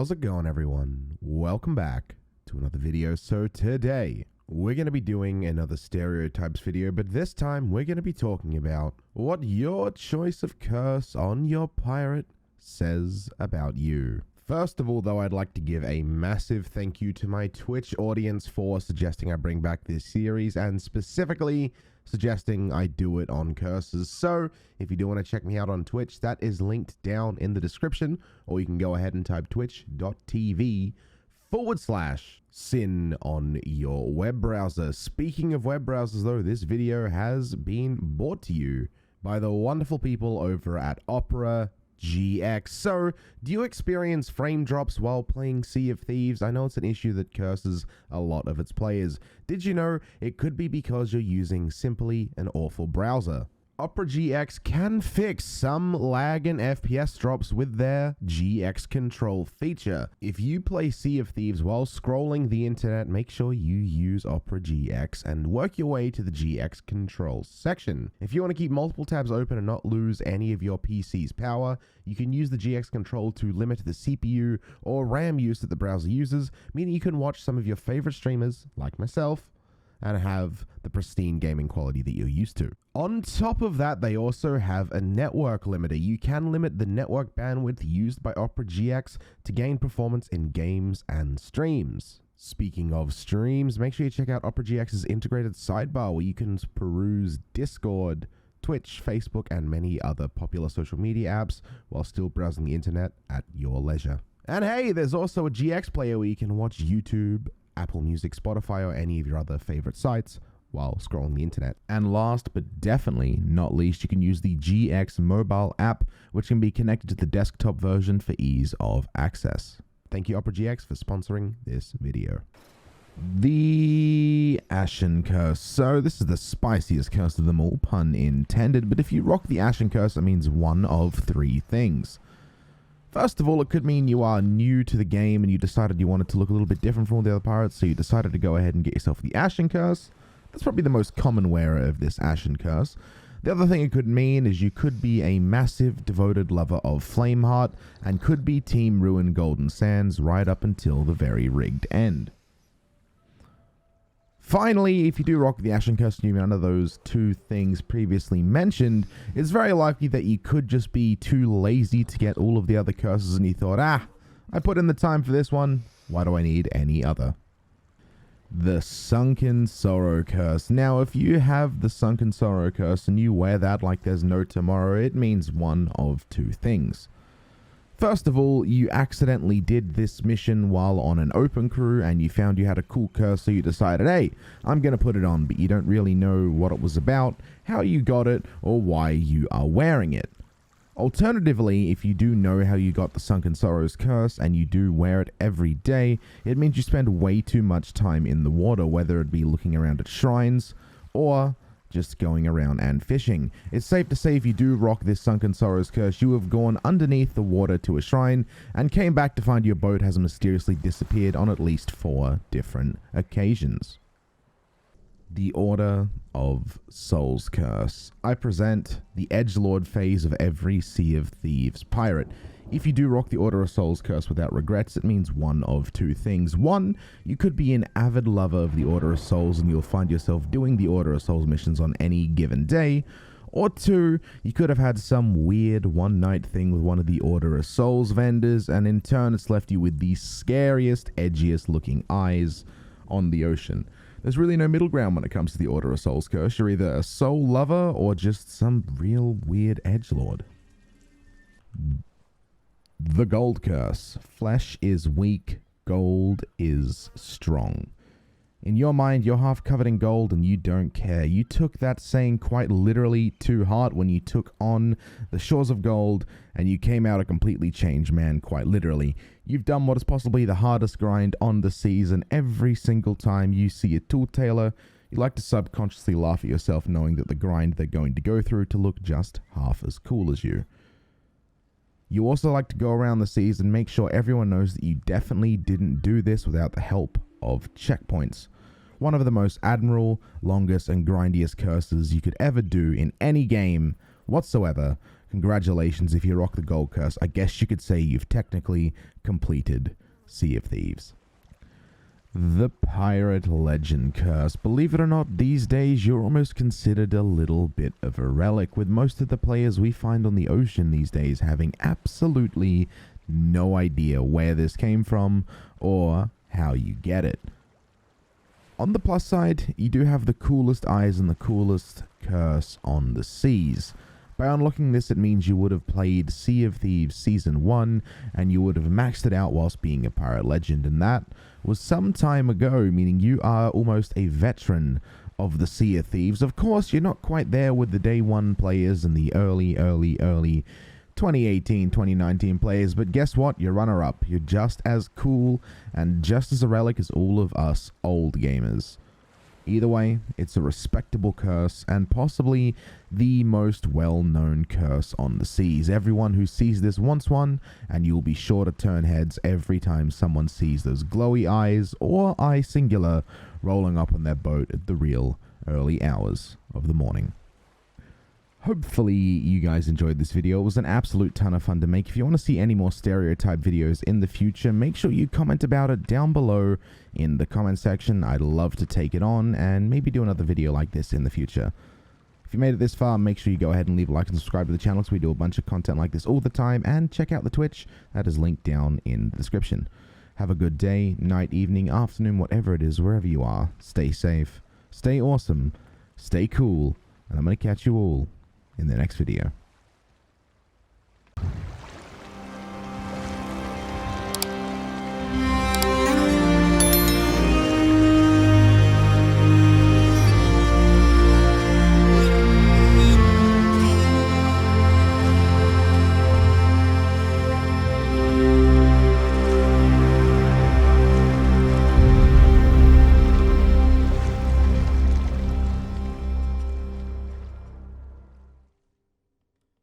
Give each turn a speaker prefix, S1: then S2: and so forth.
S1: How's it going, everyone? Welcome back to another video. So today we're going to be doing another stereotypes video, but this time we're going to be talking about what your choice of curse on your pirate says about you. First of all, though, I'd like to give a massive thank you to my Twitch audience for suggesting I bring back this series, and specifically suggesting I do it on curses. So if you do want to check me out on Twitch, that is linked down in the description, or you can go ahead and type twitch.tv/Synn on your web browser. Speaking of web browsers, though, this video has been brought to you by the wonderful people over at Opera GX. So, do you experience frame drops while playing Sea of Thieves? I know it's an issue that curses a lot of its players. Did you know it could be because you're using simply an awful browser? Opera GX can fix some lag and FPS drops with their GX control feature. If you play Sea of Thieves while scrolling the internet, make sure you use Opera GX and work your way to the GX control section. If you want to keep multiple tabs open and not lose any of your PC's power, you can use the GX control to limit the CPU or RAM use that the browser uses, meaning you can watch some of your favorite streamers, like myself, and have the pristine gaming quality that you're used to. On top of that, they also have a network limiter. You can limit the network bandwidth used by Opera GX to gain performance in games and streams. Speaking of streams, make sure you check out Opera GX's integrated sidebar where you can peruse Discord, Twitch, Facebook, and many other popular social media apps while still browsing the internet at your leisure. And hey, there's also a GX player where you can watch YouTube, Apple Music, Spotify, or any of your other favorite sites while scrolling the internet. And last but definitely not least, you can use the GX mobile app, which can be connected to the desktop version for ease of access. Thank you, Opera GX, for sponsoring this video. The Ashen Curse. So this is the spiciest curse of them all, pun intended, but if you rock the Ashen Curse, it means one of three things. First of all, it could mean you are new to the game and you decided you wanted to look a little bit different from all the other pirates, so you decided to go ahead and get yourself the Ashen Curse. That's probably the most common wearer of this Ashen Curse. The other thing it could mean is you could be a massive devoted lover of Flameheart and could be Team Ruin Golden Sands right up until the very rigged end. Finally, if you do rock the Ashen Curse and you're under those two things previously mentioned, it's very likely that you could just be too lazy to get all of the other curses and you thought, I put in the time for this one, why do I need any other? The Sunken Sorrow Curse. Now, if you have the Sunken Sorrow Curse and you wear that like there's no tomorrow, it means one of two things. First of all, you accidentally did this mission while on an open crew and you found you had a cool curse, so you decided, hey, I'm going to put it on, but you don't really know what it was about, how you got it, or why you are wearing it. Alternatively, if you do know how you got the Sunken Sorrows curse and you do wear it every day, it means you spend way too much time in the water, whether it be looking around at shrines or just going around and fishing. It's safe to say if you do rock this Sunken Sorrows curse, you have gone underneath the water to a shrine and came back to find your boat has mysteriously disappeared on at least 4 different occasions. The Order of Souls Curse. I present the edgelord phase of every Sea of Thieves pirate. If you do rock the Order of Souls Curse without regrets, it means one of two things. One, you could be an avid lover of the Order of Souls and you'll find yourself doing the Order of Souls missions on any given day. Or two, you could have had some weird one-night thing with one of the Order of Souls vendors, and in turn it's left you with the scariest, edgiest looking eyes on the ocean. There's really no middle ground when it comes to the Order of Souls Curse. You're either a soul lover or just some real weird edgelord. The Gold Curse. Flesh is weak, gold is strong. In your mind, you're half covered in gold and you don't care. You took that saying quite literally to heart when you took on the shores of gold and you came out a completely changed man, quite literally. You've done what is possibly the hardest grind on the seas, and every single time you see a tool tailor, you like to subconsciously laugh at yourself knowing that the grind they're going to go through to look just half as cool as you. You also like to go around the seas and make sure everyone knows that you definitely didn't do this without the help of checkpoints. One of the most admirable, longest, and grindiest curses you could ever do in any game whatsoever, Congratulations if you rock the gold curse. I guess you could say you've technically completed Sea of Thieves. The Pirate Legend Curse. Believe it or not, these days you're almost considered a little bit of a relic, with most of the players we find on the ocean these days having absolutely no idea where this came from or how you get it. On the plus side, you do have the coolest eyes and the coolest curse on the seas. By unlocking this, it means you would have played Sea of Thieves Season 1 and you would have maxed it out whilst being a pirate legend, and that was some time ago, meaning you are almost a veteran of the Sea of Thieves. Of course, you're not quite there with the day one players and the early 2018, 2019 players, but guess what? You're runner-up. You're just as cool and just as a relic as all of us old gamers. Either way, it's a respectable curse and possibly the most well-known curse on the seas. Everyone who sees this wants one, and you'll be sure to turn heads every time someone sees those glowy eyes, or eye singular, rolling up on their boat at the real early hours of the morning. Hopefully you guys enjoyed this video. It was an absolute ton of fun to make. If you want to see any more stereotype videos in the future, make sure you comment about it down below in the comment section. I'd love to take it on and maybe do another video like this in the future. If you made it this far, make sure you go ahead and leave a like and subscribe to the channel, because we do a bunch of content like this all the time, and check out the Twitch. That is linked down in the description. Have a good day, night, evening, afternoon, whatever it is, wherever you are. Stay safe, stay awesome, stay cool, and I'm going to catch you all in the next video.